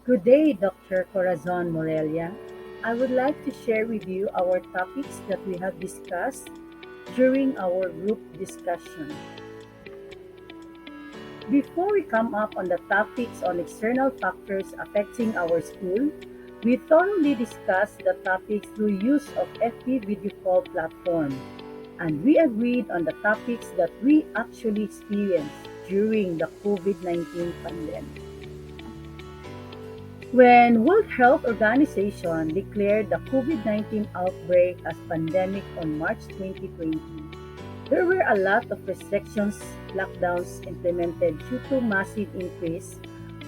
Good day, Dr. Corazon Morelia. I would like to share with you our topics that we have discussed during our group discussion. Before we come up on the topics on external factors affecting our school, we thoroughly discussed the topics through use of FB video call platform, and we agreed on the topics that we actually experienced during the COVID-19 pandemic. When World Health Organization declared the COVID-19 outbreak as pandemic on March 2020, there were a lot of restrictions, lockdowns implemented due to massive increase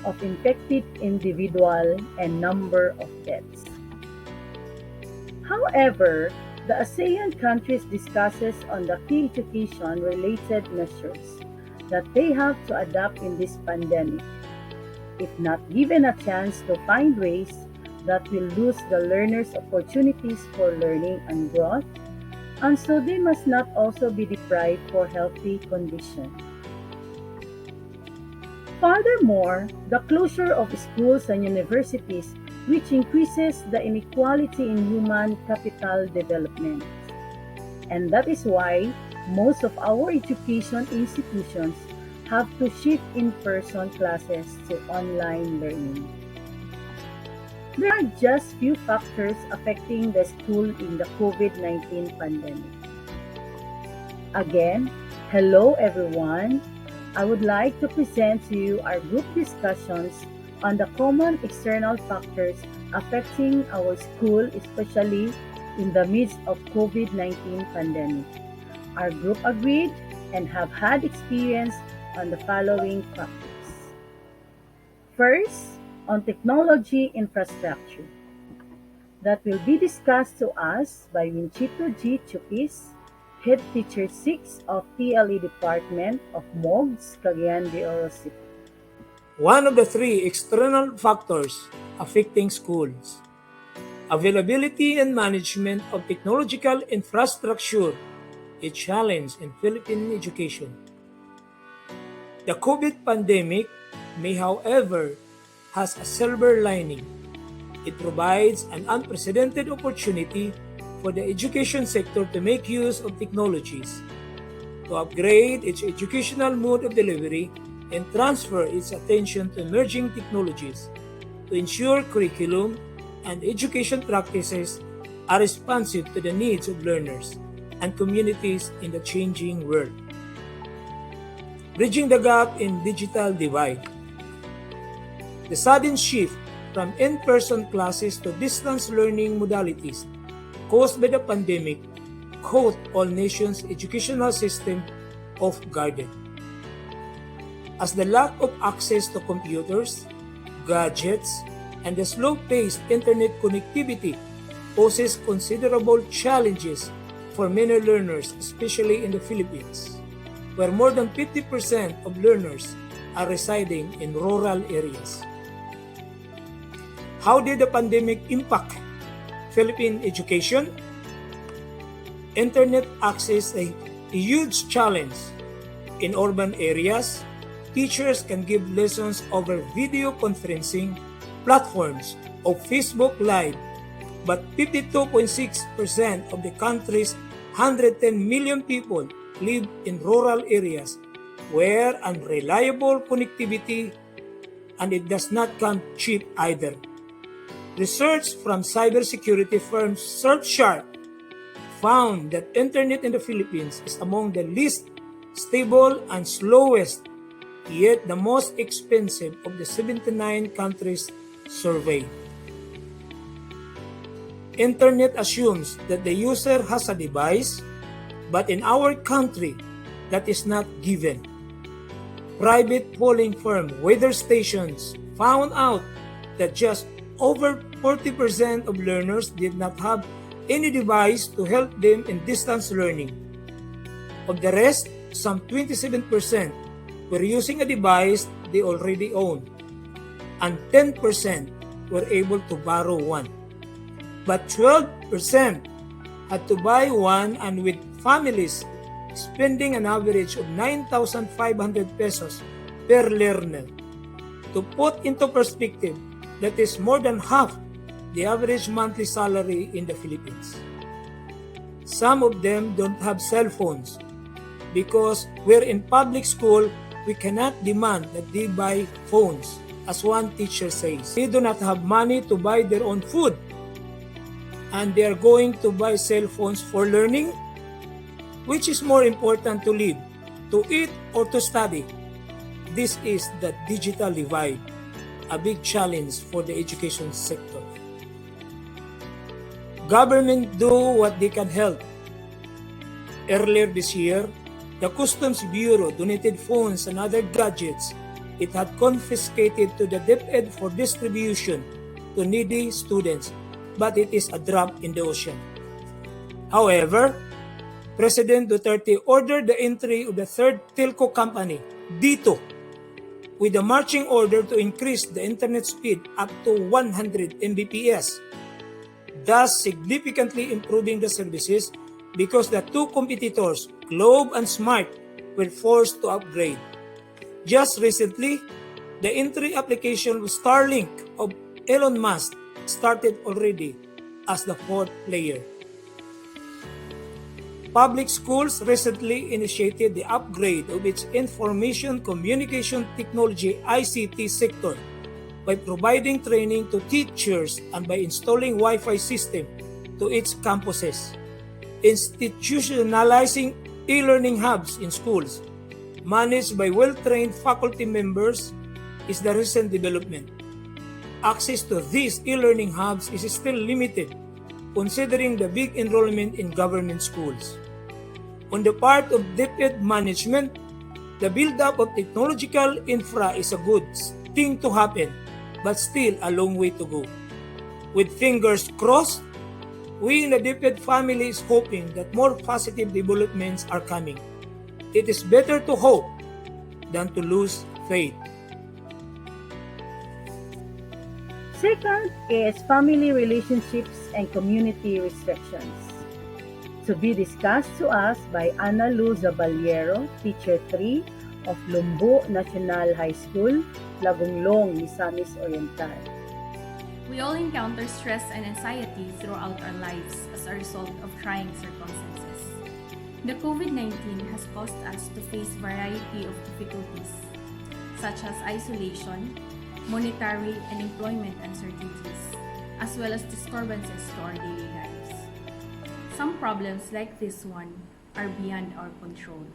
of infected individual and number of deaths. However, the ASEAN countries discusses on the key education related measures that they have to adapt in this pandemic. If not given a chance to find ways that will lose the learners opportunities for learning and growth, and so they must not also be deprived for healthy condition. Furthermore, the closure of schools and universities which increases the inequality in human capital development. And that is why most of our education institutions have to shift in-person classes to online learning. There are just few factors affecting the school in the COVID-19 pandemic. Again, hello everyone. I would like to present to you our group discussions on the common external factors affecting our school, especially in the midst of COVID-19 pandemic. Our group agreed and have had experience on the following factors. First, on technology infrastructure. That will be discussed to us by Winchito G. Chupis, Head Teacher 6 of TLE Department of MOGS, Cagayan de Oro City. One of the three external factors affecting schools: availability and management of technological infrastructure, a challenge in Philippine education. The COVID pandemic may, however, has a silver lining. It provides an unprecedented opportunity for the education sector to make use of technologies, to upgrade its educational mode of delivery and transfer its attention to emerging technologies, to ensure curriculum and education practices are responsive to the needs of learners and communities in the changing world. Bridging the gap in digital divide. The sudden shift from in-person classes to distance learning modalities caused by the pandemic caught all nations' educational system off guard. As the lack of access to computers, gadgets, and the slow-paced internet connectivity poses considerable challenges for many learners, especially in the Philippines, where more than 50% of learners are residing in rural areas. How did the pandemic impact Philippine education? Internet access is a huge challenge. In urban areas, teachers can give lessons over video conferencing platforms of Facebook Live, but 52.6% of the country's 110 million people live in rural areas where unreliable connectivity, and it does not come cheap either. Research from cybersecurity firm Surfshark found that internet in the Philippines is among the least stable and slowest, yet the most expensive of the 79 countries surveyed. Internet assumes that the user has a device, but in our country, that is not given. Private polling firm Weather Stations found out that just over 40% of learners did not have any device to help them in distance learning. Of the rest, some 27% were using a device they already own, and 10% were able to borrow one. But 12% had to buy one, and with families spending an average of 9,500 pesos per learner. To put into perspective, That is more than half the average monthly salary in the Philippines. Some of them don't have cell phones because we're in public school, we cannot demand that they buy phones, as one teacher says. They do not have money to buy their own food, and they are going to buy cell phones for learning. Which is more important to live, to eat or to study? This is the digital divide, a big challenge for the education sector. Government do what they can help. Earlier this year, the Customs Bureau donated phones and other gadgets it had confiscated to the DepEd for distribution to needy students, but it is a drop in the ocean. However, President Duterte ordered the entry of the third telco company, Dito, with a marching order to increase the internet speed up to 100 Mbps, thus significantly improving the services because the two competitors, Globe and Smart, were forced to upgrade. Just recently, the entry application with Starlink of Elon Musk started already as the fourth player. Public schools recently initiated the upgrade of its information communication technology ICT sector by providing training to teachers and by installing Wi-Fi system to its campuses. Institutionalizing e-learning hubs in schools managed by well-trained faculty members is the recent development. Access to these e-learning hubs is still limited considering the big enrollment in government schools. On the part of DepEd management, the build-up of technological infra is a good thing to happen, but still a long way to go. With fingers crossed, we in the DepEd family is hoping that more positive developments are coming. It is better to hope than to lose faith. Second is family relationships and community restrictions. To be discussed to us by Ana Lu Zaballero, Teacher 3 of Lumbo National High School, Lagunglong, Misamis Oriental. We all encounter stress and anxiety throughout our lives as a result of trying circumstances. The COVID-19 has caused us to face a variety of difficulties, such as isolation, monetary and employment uncertainties, as well as disturbances to our daily lives. Some problems like this one are beyond our control.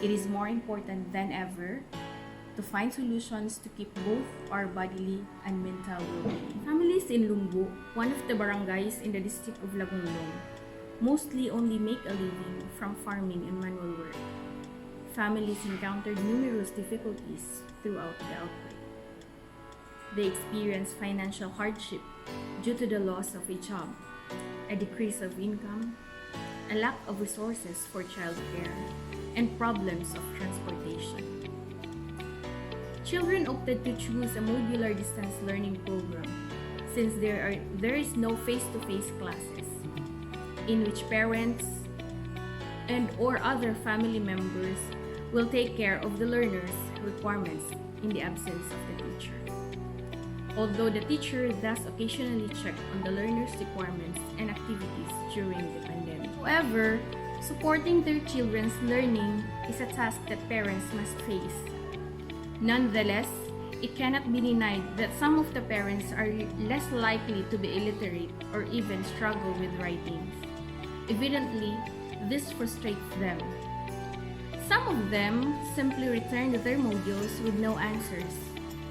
It is more important than ever to find solutions to keep both our bodily and mental well-being. Families in Lumbo, one of the barangays in the district of Lagunglong, mostly only make a living from farming and manual work. Families encountered numerous difficulties throughout the outbreak. They experienced financial hardship due to the loss of a job, a decrease of income, a lack of resources for childcare, and problems of transportation. Children opted to choose a modular distance learning program since there is no face-to-face classes in which parents and or other family members will take care of the learner's requirements in the absence of the teacher. Although the teacher does occasionally check on the learner's requirements and activities during the pandemic. However, supporting their children's learning is a task that parents must face. Nonetheless, it cannot be denied that some of the parents are less likely to be illiterate or even struggle with writing. Evidently, this frustrates them. Some of them simply returned their modules with no answers,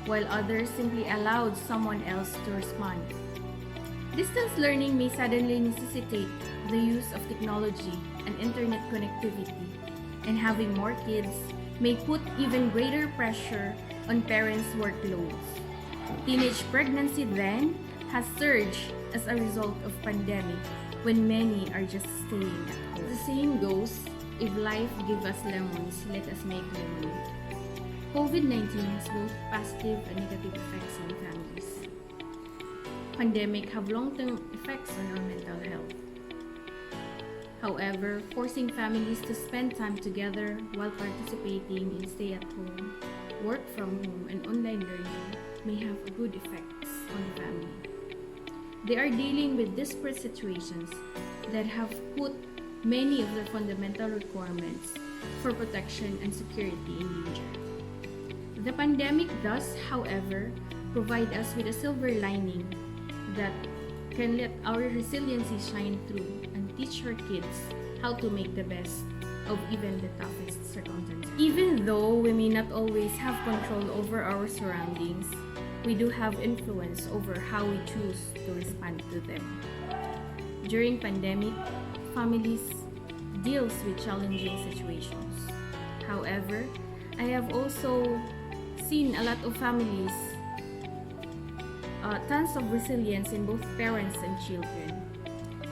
while others simply allowed someone else to respond. Distance learning may suddenly necessitate the use of technology and internet connectivity, and having more kids may put even greater pressure on parents' workloads. Teenage pregnancy then has surged as a result of pandemic when many are just staying at home. The saying goes, if life gives us lemons, let us make lemonade. COVID-19 has both positive and negative effects on families. Pandemic have long-term effects on our mental health. However, forcing families to spend time together while participating in stay-at-home, work from home, and online learning may have good effects on the family. They are dealing with disparate situations that have put many of their fundamental requirements for protection and security in danger. The pandemic does, however, provide us with a silver lining that can let our resiliency shine through and teach our kids how to make the best of even the toughest circumstances. Even though we may not always have control over our surroundings, we do have influence over how we choose to respond to them. During pandemic, families deals with challenging situations. However, I have also seen a lot of families, tons of resilience in both parents and children.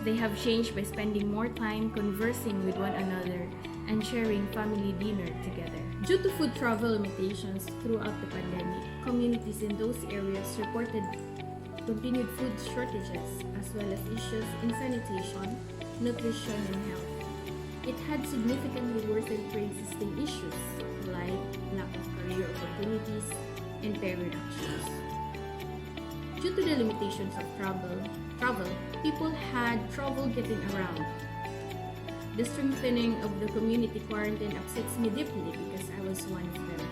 They have changed by spending more time conversing with one another and sharing family dinner together. Due to food travel limitations throughout the pandemic, communities in those areas reported continued food shortages as well as issues in sanitation, nutrition, and health. It had significantly worsened pre-existing issues like lack of career opportunities and pay reductions. Due to the limitations of travel, people had trouble getting around. The strengthening of the community quarantine upsets me deeply because I was one of them.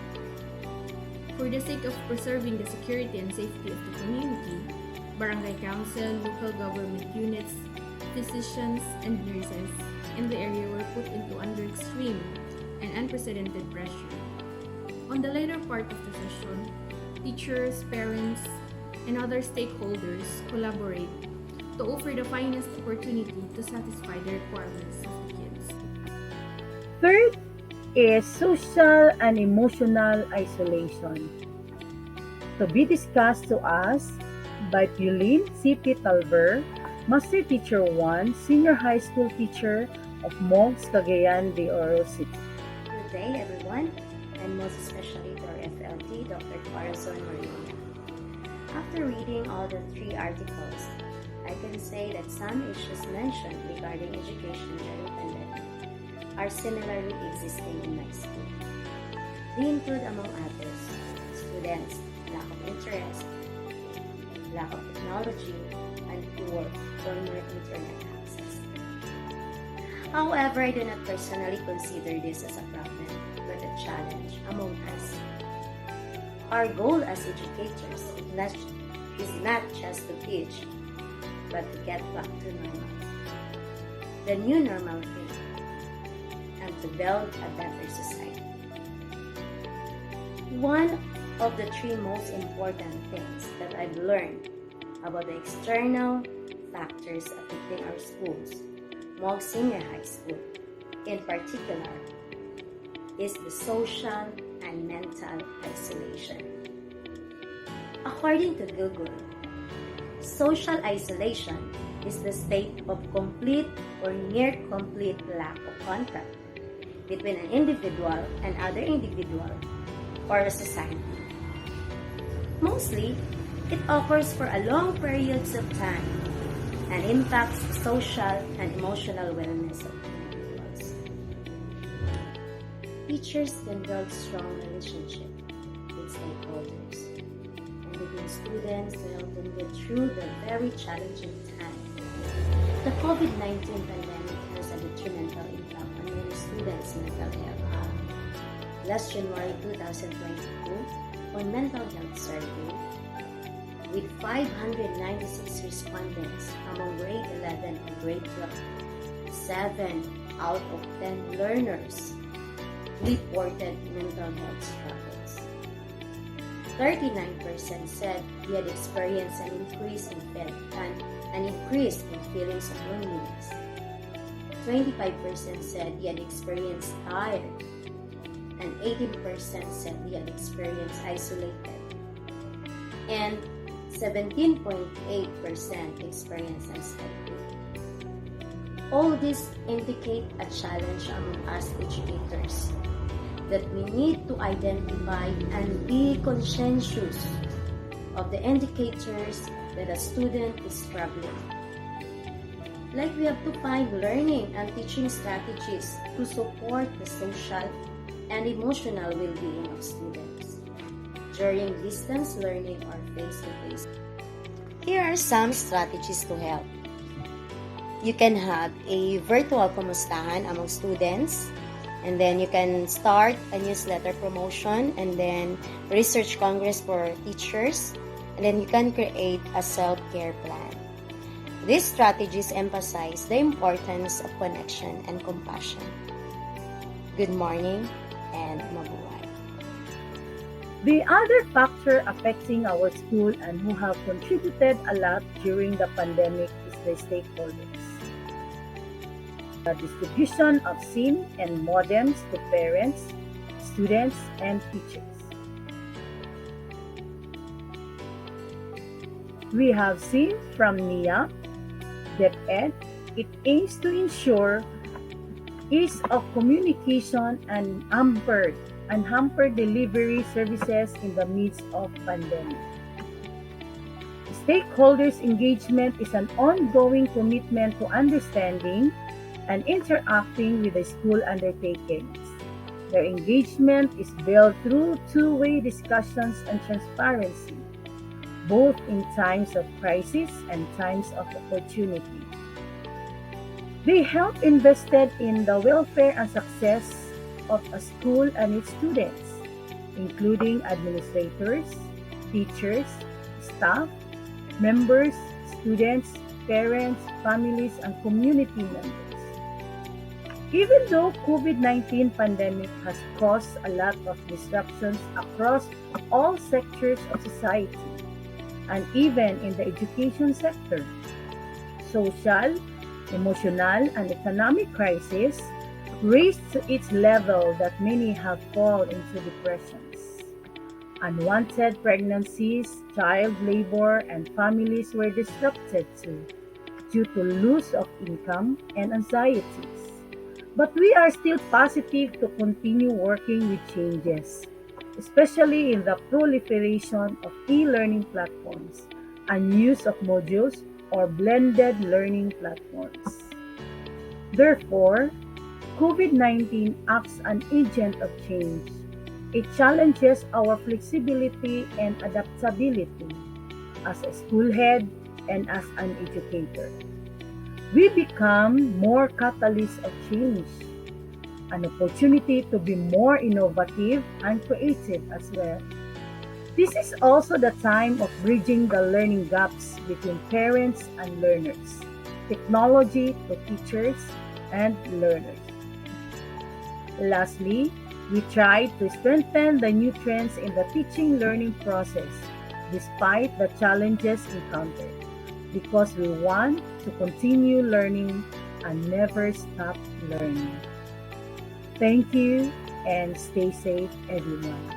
For the sake of preserving the security and safety of the community, barangay council, local government units, physicians, and nurses in the area were put under extreme and unprecedented pressure. On the later part of the session, teachers, parents, and other stakeholders collaborate to offer the finest opportunity to satisfy the requirements of the kids. Third is social and emotional isolation. To be discussed to us by Pauline C.P. Talver, Master Teacher 1, Senior High School Teacher of Mogs, Cagayan de Oro City. Good day, everyone, and most especially to our FLT, Dr. Corazon Batch2. After reading all the 3 articles, I can say that some issues mentioned regarding education during pandemic are similarly existing in my school. They include, among others, students' lack of interest, lack of technology, and poor former internet access. However, I do not personally consider this as a problem, but a challenge among us. Our goal as educators is not just to teach, but to get back to normal, the new normal thing, and to build a better society. One of the 3 most important things that I've learned about the external factors affecting our schools, Moog Senior High School in particular, is the social and mental isolation. According to Google, social isolation is the state of complete or near complete lack of contact between an individual and other individual or a society. Mostly, it occurs for a long periods of time and impacts the social and emotional wellness of individuals. Teachers can build strong relationships with stakeholders and between students to help them get through the very challenging time. The COVID-19 pandemic has a detrimental impact on many students' mental health. Last January 2022, on Mental Health Survey, with 596 respondents among grade 11 and grade 12, 7 out of 10 learners reported mental health struggles. 39% said they had experienced an increase in feelings of loneliness. 25% said they had experienced tired, and 18% said they had experienced isolated, and 17.8% experienced anxiety. All this indicate a challenge among us educators that we need to identify and be conscientious of the indicators that a student is struggling. Like we have to find learning and teaching strategies to support the social and emotional well-being of students during distance learning or face-to-face. Here are some strategies to help. You can have a virtual kumustahan among students, and then you can start a newsletter promotion, and then research congress for teachers, and then you can create a self-care plan. These strategies emphasize the importance of connection and compassion. Good morning and mabuhay. The other factor affecting our school and who have contributed a lot during the pandemic is the stakeholders. The distribution of SIM and modems to parents, students, and teachers. We have seen from NIA, DepEd, it aims to ensure ease of communication and unhampered delivery services in the midst of pandemic. Stakeholders' engagement is an ongoing commitment to understanding and interacting with the school undertakings. Their engagement is built through two-way discussions and transparency, both in times of crisis and times of opportunity. They help invested in the welfare and success of a school and its students, including administrators, teachers, staff, members, students, parents, families, and community members. Even though COVID-19 pandemic has caused a lot of disruptions across all sectors of society, and even in the education sector, social, emotional, and economic crisis raised to its level that many have fallen into depressions. Unwanted pregnancies, child labor, and families were disrupted too, due to loss of income and anxieties. But we are still positive to continue working with changes, especially in the proliferation of e-learning platforms and use of modules or blended learning platforms. Therefore, COVID-19 acts an agent of change. It challenges our flexibility and adaptability as a school head and as an educator. We become more catalysts of change, an opportunity to be more innovative and creative as well. This is also the time of bridging the learning gaps between parents and learners, technology to teachers and learners. Lastly, we try to strengthen the nutrients in the teaching learning process despite the challenges encountered, because we want to continue learning and never stop learning. Thank you and stay safe, everyone.